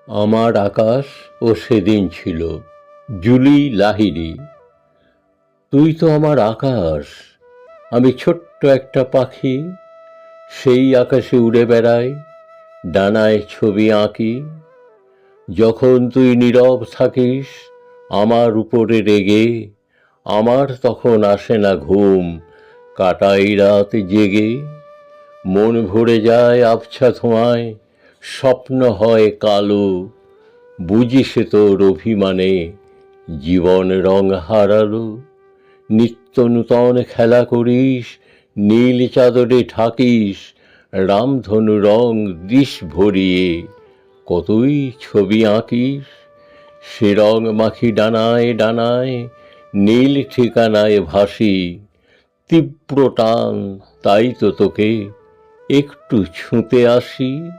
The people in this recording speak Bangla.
আমার আকাশ ও সেদিন ছিল। জুলি লাহিড়ী। তুই তো আমার আকাশ, আমি ছোট্ট একটা পাখি। সেই আকাশে উড়ে বেড়াই, ডানায় ছবি আঁকি। যখন তুই নীরব থাকিস আমার উপরে রেগে, আমার তখন আসে না ঘুম, কাটাই রাত জেগে। মন ভরে যায় আবছা ধোঁয়ায়, স্বপ্ন হয় কালো। বুঝি সে তোর অভিমানে জীবন রং হারালো। নিত্য নূতন খেলা করিস, নীল চাদরে ঢাকিস, রামধনু রং দিস ভরিয়ে, কতই ছবি আঁকিস। সে রং মাখি ডানায় ডানায়, নীল ঠিকানায় ভাসি। তীব্র টান, তাই তো তোকে একটু ছুঁতে আসি।